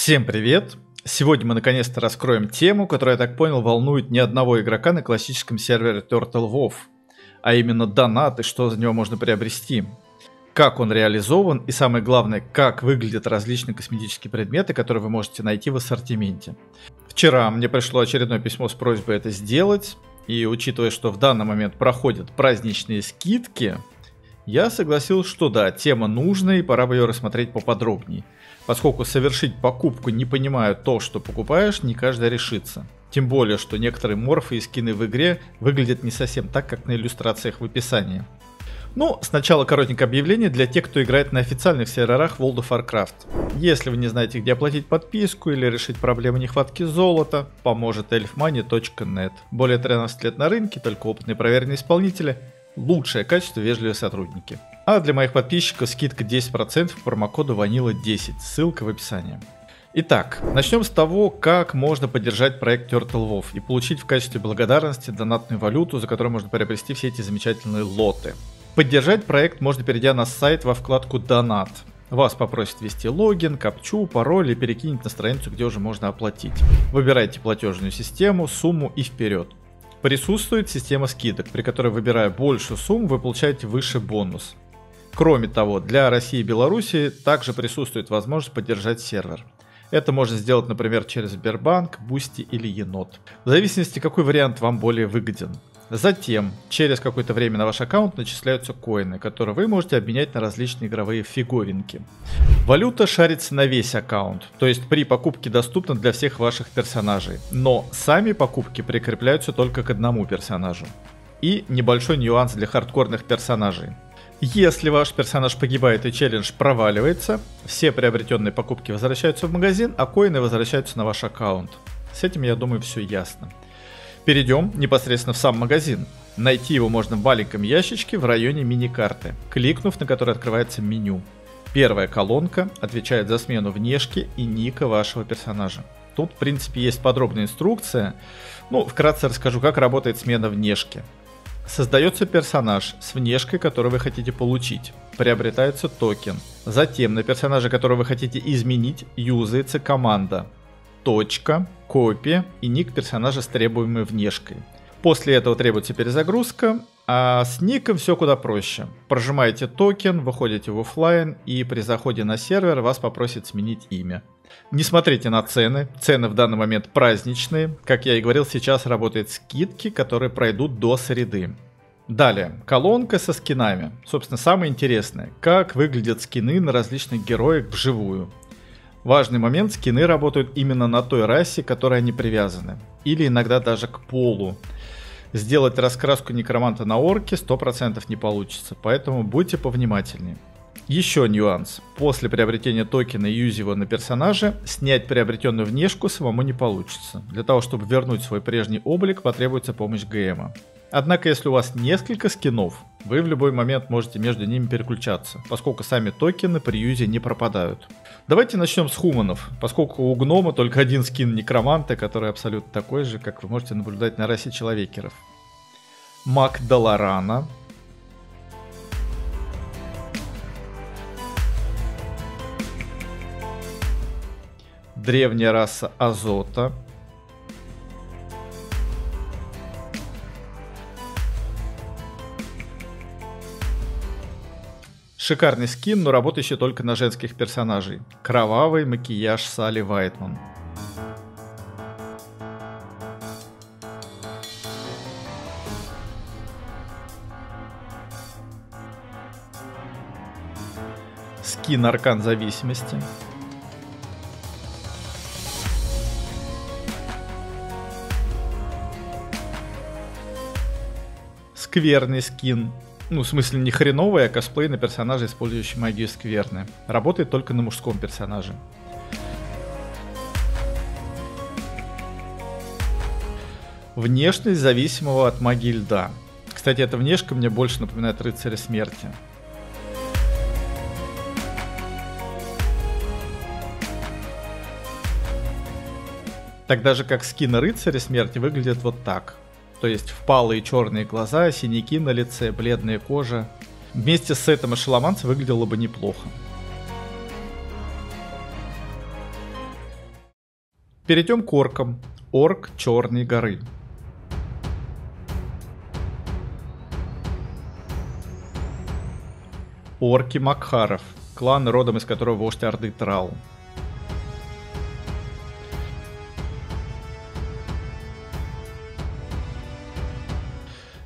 Всем привет! Сегодня мы наконец-то раскроем тему, которая, я так понял, волнует ни одного игрока на классическом сервере Turtle WoW, а именно донат и что за него можно приобрести. Как он реализован и, самое главное, как выглядят различные косметические предметы, которые вы можете найти в ассортименте. Вчера мне пришло очередное письмо с просьбой это сделать, и учитывая, что в данный момент проходят праздничные скидки, я согласился, что да, тема нужная и пора бы ее рассмотреть поподробнее. Поскольку совершить покупку, не понимая то, что покупаешь, не каждый решится. Тем более, что некоторые морфы и скины в игре выглядят не совсем так, как на иллюстрациях в описании. Ну, сначала коротенькое объявление для тех, кто играет на официальных серверах World of Warcraft. Если вы не знаете, где оплатить подписку или решить проблемы нехватки золота, поможет elfmoney.net. Более 13 лет на рынке, только опытные проверенные исполнители. Лучшее качество, вежливые сотрудники. А для моих подписчиков скидка 10% по промокоду Vanilla10, ссылка в описании. Итак, начнем с того, как можно поддержать проект Turtle WoW и получить в качестве благодарности донатную валюту, за которую можно приобрести все эти замечательные лоты. Поддержать проект можно, перейдя на сайт во вкладку «Донат». Вас попросят ввести логин, капчу, пароль и перекинуть на страницу, где уже можно оплатить. Выбирайте платежную систему, сумму и вперед. Присутствует система скидок, при которой, выбирая большую сумму, вы получаете выше бонус. Кроме того, для России и Беларуси также присутствует возможность поддержать сервер. Это можно сделать, например, через Сбербанк, Бусти или Енот. В зависимости, какой вариант вам более выгоден. Затем, через какое-то время на ваш аккаунт начисляются коины, которые вы можете обменять на различные игровые фигуринки. Валюта шарится на весь аккаунт, то есть при покупке доступна для всех ваших персонажей, но сами покупки прикрепляются только к одному персонажу. И небольшой нюанс для хардкорных персонажей. Если ваш персонаж погибает и челлендж проваливается, все приобретенные покупки возвращаются в магазин, а коины возвращаются на ваш аккаунт. С этим, я думаю, все ясно. Перейдем непосредственно в сам магазин. Найти его можно в маленьком ящичке в районе мини-карты, кликнув на который открывается меню. Первая колонка отвечает за смену внешки и ника вашего персонажа. Тут, в принципе, есть подробная инструкция. Вкратце расскажу, как работает смена внешки. Создается персонаж с внешкой, которую вы хотите получить. Приобретается токен. Затем на персонажа, которого вы хотите изменить, юзается команда. Точка, копия и ник персонажа с требуемой внешкой. После этого требуется перезагрузка, а с ником все куда проще. Прожимаете токен, выходите в офлайн и при заходе на сервер вас попросят сменить имя. Не смотрите на цены, цены в данный момент праздничные. Как я и говорил, сейчас работают скидки, которые пройдут до среды. Далее, колонка со скинами. Собственно, самое интересное, как выглядят скины на различных героях вживую. Важный момент, скины работают именно на той расе, к которой они привязаны. Или иногда даже к полу. Сделать раскраску некроманта на орке 100% не получится, поэтому будьте повнимательнее. Еще нюанс. После приобретения токена и юзи его на персонаже, снять приобретенную внешку самому не получится. Для того, чтобы вернуть свой прежний облик, потребуется помощь ГМа. Однако, если у вас несколько скинов, вы в любой момент можете между ними переключаться, поскольку сами токены при юзе не пропадают. Давайте начнем с хуманов, поскольку у гнома только один скин некроманта, который абсолютно такой же, как вы можете наблюдать на расе человекеров. Маг Даларана. Древняя раса Азота. Шикарный скин, но работающий только на женских персонажей. Кровавый макияж Салли Вайтман. Скин Аркан Зависимости. Скверный скин. В смысле не хреновый, а косплей на персонажа, использующий магию скверны. Работает только на мужском персонаже. Внешность зависимого от магии льда. Кстати, эта внешка мне больше напоминает рыцаря смерти. Тогда же как скин рыцаря смерти выглядит вот так. То есть впалые черные глаза, синяки на лице, бледная кожа. Вместе с сетом Эшеломанца выглядело бы неплохо. Перейдем к оркам. Орк Черной горы. Орки Макхаров. Клан, родом из которого вождь Орды Трал.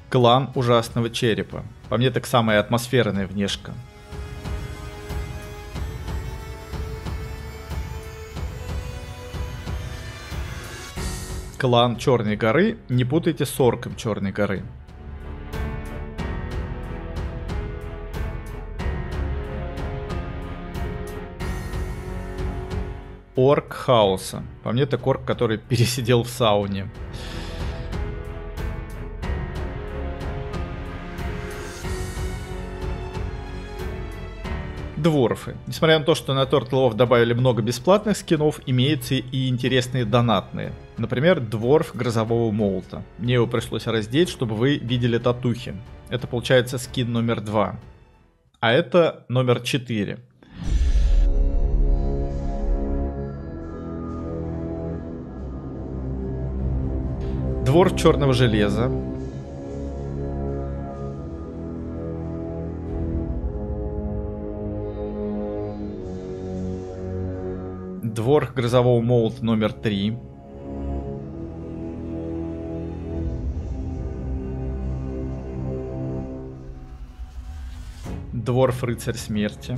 Клан Ужасного Черепа. По мне так самая атмосферная внешка. Клан Черной горы. Не путайте с орком Черной горы. Орк Хаоса. По мне так орк, который пересидел в сауне. Дворфы. Несмотря на то, что на Turtle Wolf добавили много бесплатных скинов, имеются и интересные донатные. Например, Дворф Грозового Молота. Мне его пришлось раздеть, чтобы вы видели татухи. Это получается скин номер 2. А это номер 4. Дворф Черного Железа. Дворф Грозового Молота номер 3. Дворф Рыцарь Смерти.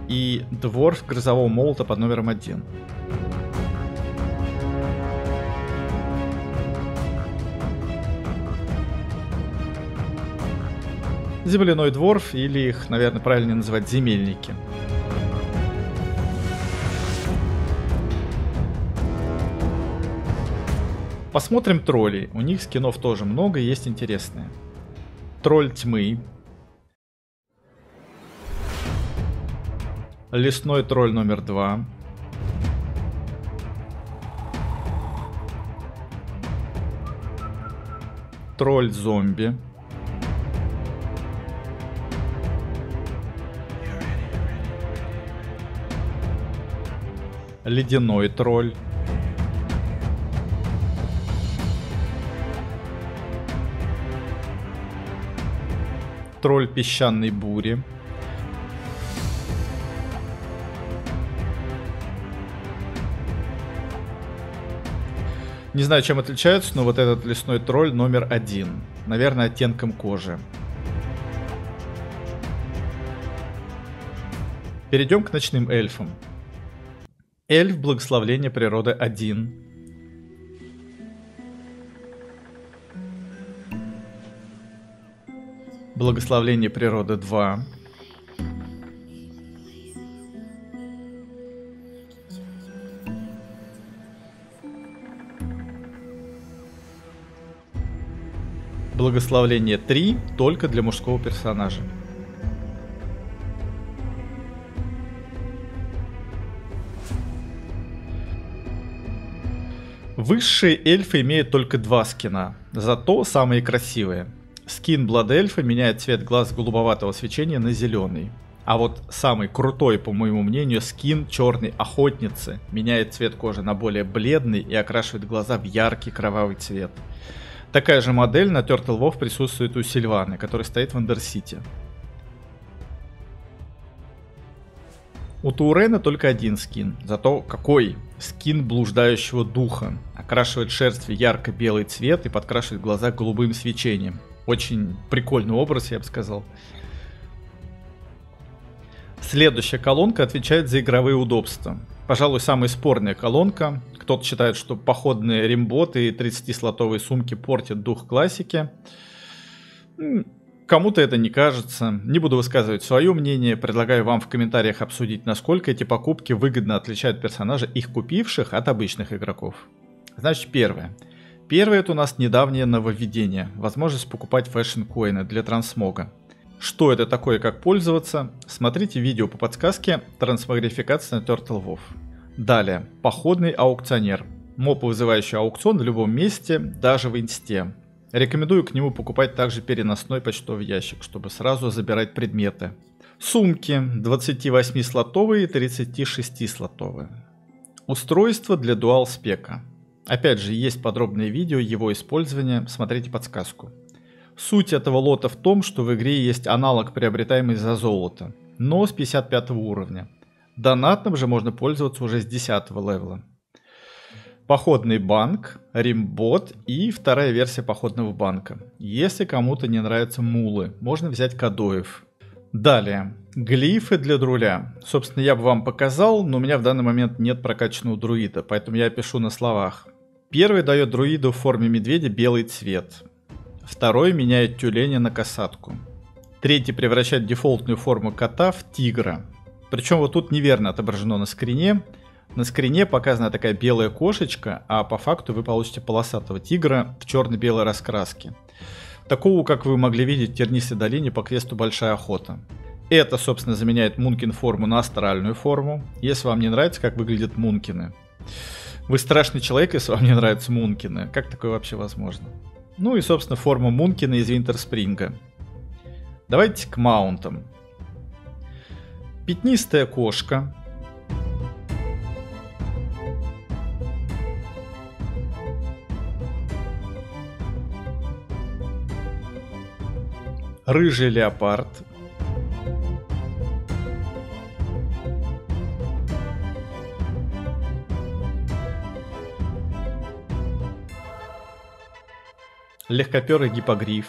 И Дворф Грозового Молота под номером 1. Земляной дворф, или их, наверное, правильнее называть земельники. Посмотрим троллей. У них скинов тоже много, есть интересные. Тролль тьмы. Лесной тролль номер 2. Тролль зомби. Ледяной тролль. Тролль песчаной бури. Не знаю, чем отличаются, но вот этот лесной тролль номер 1. Наверное, оттенком кожи. Перейдем к ночным эльфам. Эльф Благословление Природы 1. Благословление Природы 2. Благословление 3 только для мужского персонажа. Высшие эльфы имеют только 2 скина, зато самые красивые. Скин Blood эльфа меняет цвет глаз голубоватого свечения на зеленый. А вот самый крутой, по моему мнению, скин Черной Охотницы меняет цвет кожи на более бледный и окрашивает глаза в яркий кровавый цвет. Такая же модель на Turtle Wolf присутствует у Сильваны, который стоит в Андерсити. У Таурена только 1 скин, зато какой? Скин Блуждающего Духа. Окрашивает шерсть в ярко-белый цвет и подкрашивает глаза голубым свечением. Очень прикольный образ, я бы сказал. Следующая колонка отвечает за игровые удобства. Пожалуй, самая спорная колонка. Кто-то считает, что походные римботы и 30-слотовые сумки портят дух классики. Кому-то это не кажется. Не буду высказывать свое мнение. Предлагаю вам в комментариях обсудить, насколько эти покупки выгодно отличают персонажа, их купивших, от обычных игроков. Значит, первое. Первое — это у нас недавнее нововведение. Возможность покупать фэшн-коины для трансмога. Что это такое, как пользоваться? Смотрите видео по подсказке «Трансмогрификация на Turtle Wolf». Далее. Походный аукционер. Моб, вызывающий аукцион в любом месте, даже в инсте. Рекомендую к нему покупать также переносной почтовый ящик, чтобы сразу забирать предметы. Сумки 28-слотовые и 36-слотовые. Устройство для дуал-спека. Опять же, есть подробное видео его использования, смотрите подсказку. Суть этого лота в том, что в игре есть аналог, приобретаемый за золото, но с 55 уровня. Донатным же можно пользоваться уже с 10 левела. Походный банк, римбот и вторая версия походного банка. Если кому-то не нравятся мулы, можно взять кадоев. Далее, глифы для друля. Собственно, я бы вам показал, но у меня в данный момент нет прокачанного друида, поэтому я пишу на словах. Первый дает друиду в форме медведя белый цвет. Второй меняет тюленя на касатку. Третий превращает дефолтную форму кота в тигра. Причем вот тут неверно отображено на скрине. На скрине показана такая белая кошечка, а по факту вы получите полосатого тигра в черно-белой раскраске. Такого, как вы могли видеть в Тернистой долине по квесту «Большая охота». Это, собственно, заменяет Мункин форму на астральную форму, если вам не нравится, как выглядят Мункины. Вы страшный человек, если вам не нравятся Мункины. Как такое вообще возможно? Ну и, собственно, форма Мункина из Винтерспринга. Давайте к маунтам. Пятнистая кошка. Рыжий леопард. Легкоперый гиппогриф.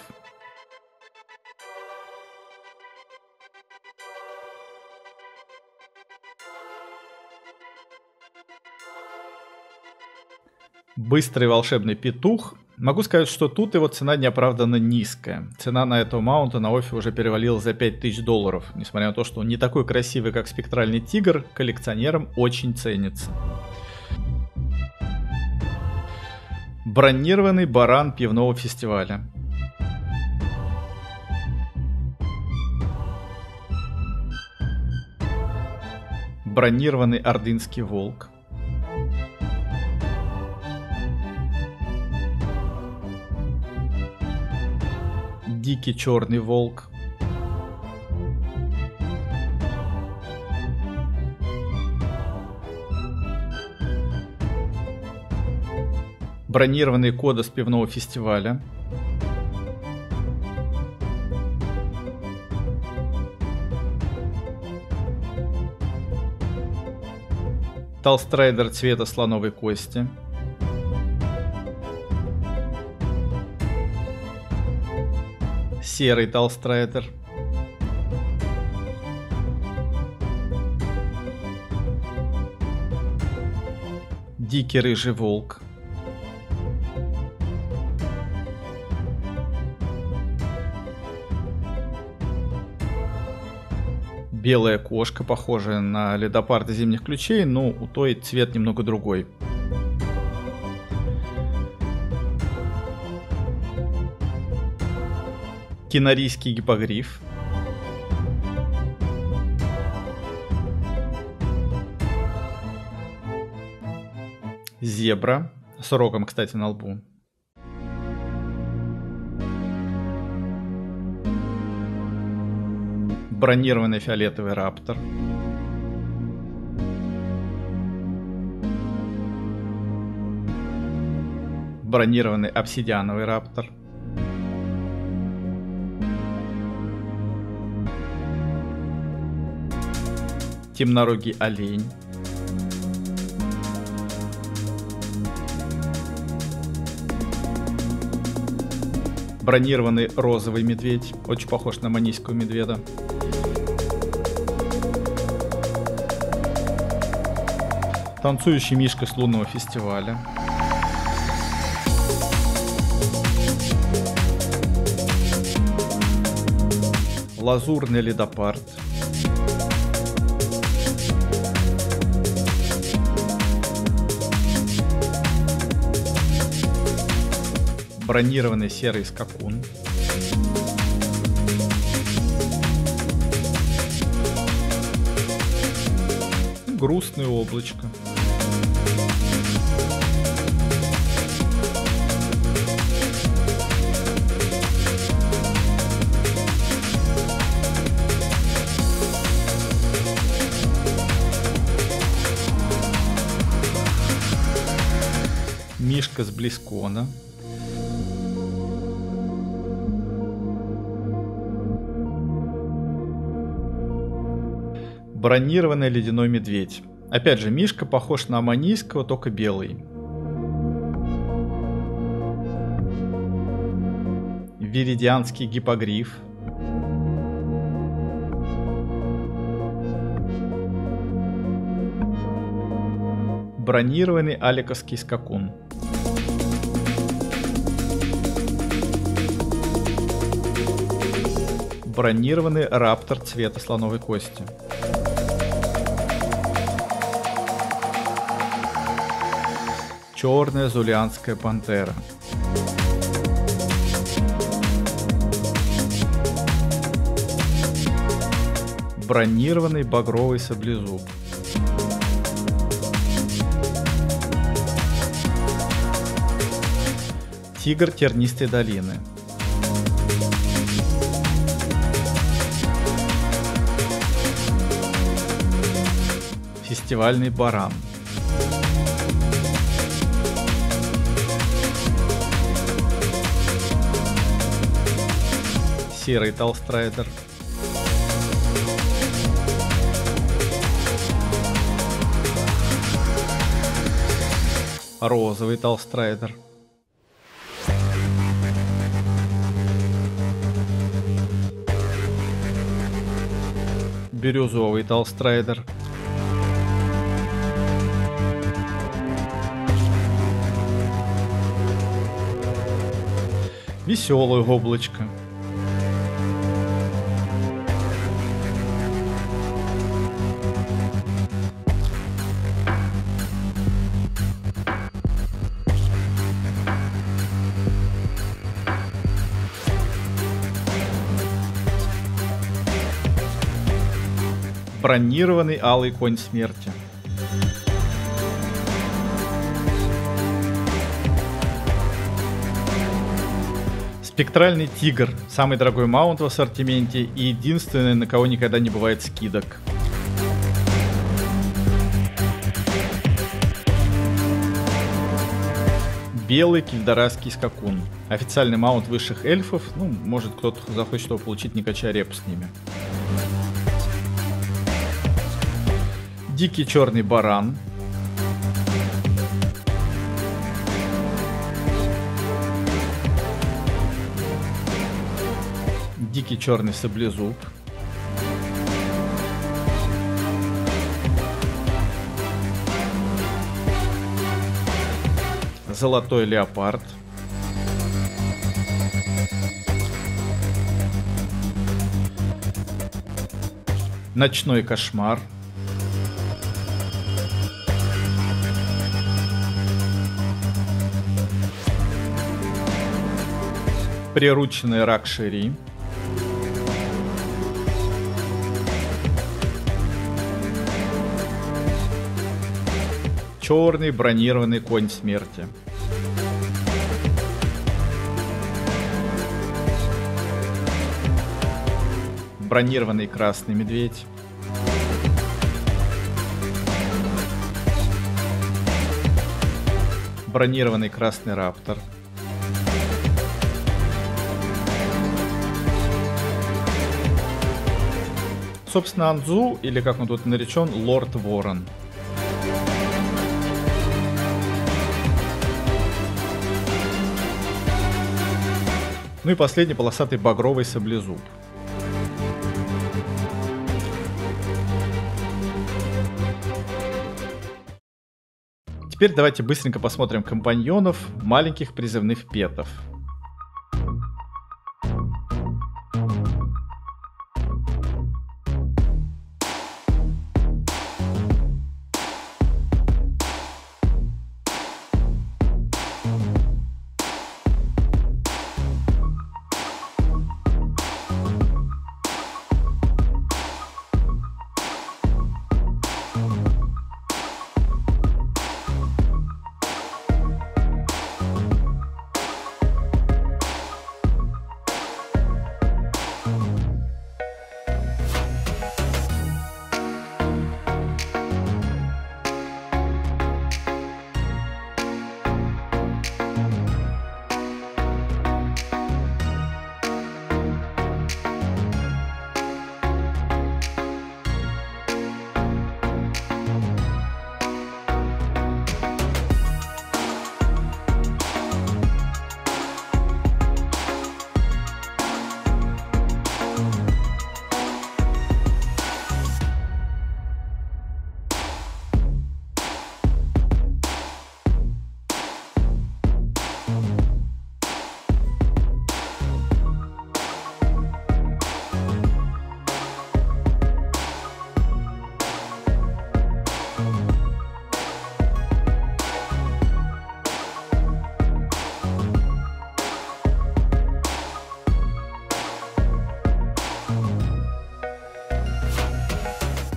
Быстрый волшебный петух. Могу сказать, что тут его цена неоправданно низкая. Цена на этого маунта на оффе уже перевалила за $5000. Несмотря на то, что он не такой красивый, как спектральный тигр, коллекционерам очень ценится. Бронированный баран пивного фестиваля. Бронированный ордынский волк. Дикий черный волк. Бронированный кода с пивного фестиваля. Талстрайдер цвета слоновой кости. Серый Талстрайдер. Дикий рыжий волк. Белая кошка, похожая на ледопарда зимних ключей, но у той цвет немного другой. Кинарийский гиппогриф. Зебра. С рогом, кстати, на лбу. Бронированный фиолетовый раптор. Бронированный обсидиановый раптор. Темнорогий олень. Бронированный розовый медведь. Очень похож на манийского медведя. Танцующий мишка с лунного фестиваля. Лазурный ледопард. Бронированный серый скакун. Грустное облачко. мишка с Близкона. Бронированный ледяной медведь. Опять же, мишка похож на аманийского, только белый. Виридианский гиппогриф. Бронированный аликовский скакун. Бронированный раптор цвета слоновой кости. Черная зулианская пантера. Бронированный багровый саблезуб. Тигр тернистой долины. Фестивальный баран. Серый талстрайдер. Розовый талстрайдер. Бирюзовый талстрайдер. Веселое облачко. Бронированный алый конь смерти. Спектральный тигр. Самый дорогой маунт в ассортименте и единственный, на кого никогда не бывает скидок. Белый кильдарасский скакун. Официальный маунт высших эльфов. Ну, может кто-то захочет его получить, не качая реп с ними. Дикий черный баран. Дикий черный саблезуб. Золотой леопард. Ночной кошмар. Прирученный Ракшири. Черный бронированный конь смерти. Бронированный красный медведь. Бронированный красный раптор. Собственно, Анзу, или как он тут наречен, Лорд Ворон. Ну и последний полосатый багровый саблезуб. Теперь давайте быстренько посмотрим компаньонов маленьких призывных петов.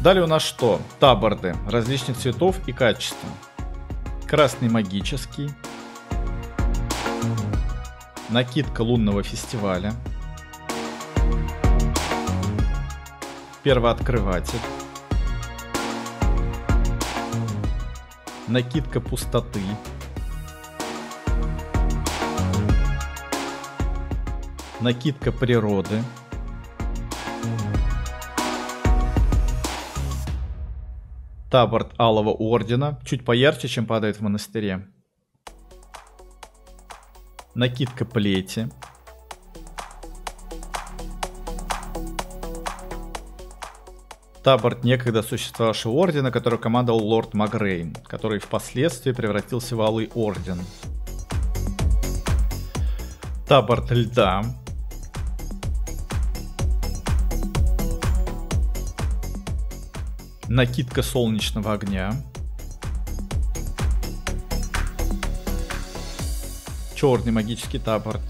Далее у нас что? Таборды различных цветов и качества. Красный магический. Накидка лунного фестиваля. Первооткрыватель. Накидка пустоты. Накидка природы. Таборд Алого Ордена, чуть поярче, чем падает в монастыре. Накидка плети. Таборд некогда существовавшего ордена, который командовал лорд Магрейн, который впоследствии превратился в Алый Орден. Таборд льда. Накидка солнечного огня. Черный магический таборд.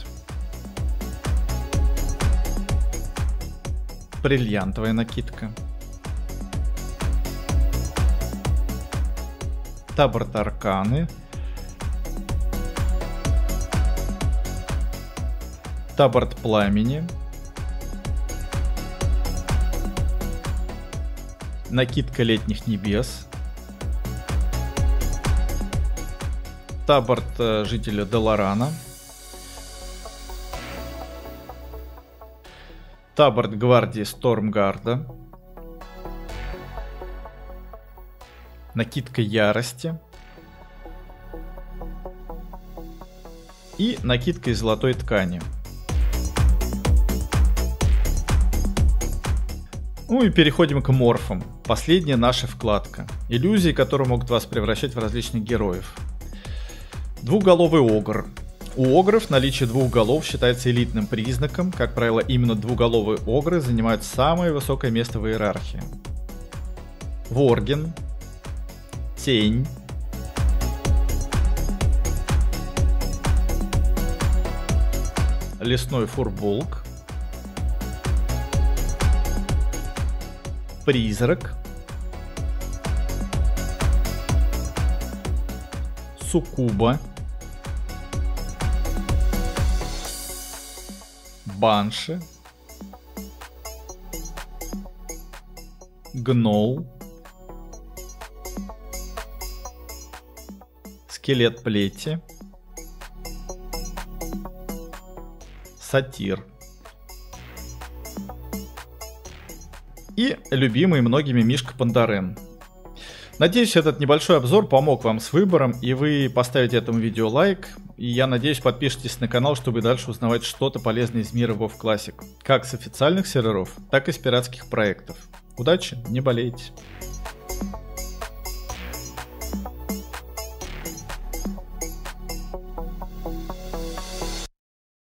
Бриллиантовая накидка. Таборд арканы. Таборд пламени. Накидка летних небес. Таборд жителя Деларана. Таборд гвардии Стормгарда. Накидка ярости. И накидка из золотой ткани. Ну и переходим к морфам. Последняя наша вкладка. Иллюзии, которые могут вас превращать в различных героев. Двухголовый огр. У огров наличие двух голов считается элитным признаком. Как правило, именно двуголовые огры занимают самое высокое место в иерархии. Ворген. Тень. Лесной фурболк. Призрак. Суккуба. Банши. Гнол. Скелет плети. Сатир. И любимый многими Мишка Пандарен. Надеюсь, этот небольшой обзор помог вам с выбором, и вы поставите этому видео лайк. И я надеюсь, подпишитесь на канал, чтобы дальше узнавать что-то полезное из мира WoW Classic. Как с официальных серверов, так и с пиратских проектов. Удачи, не болейте!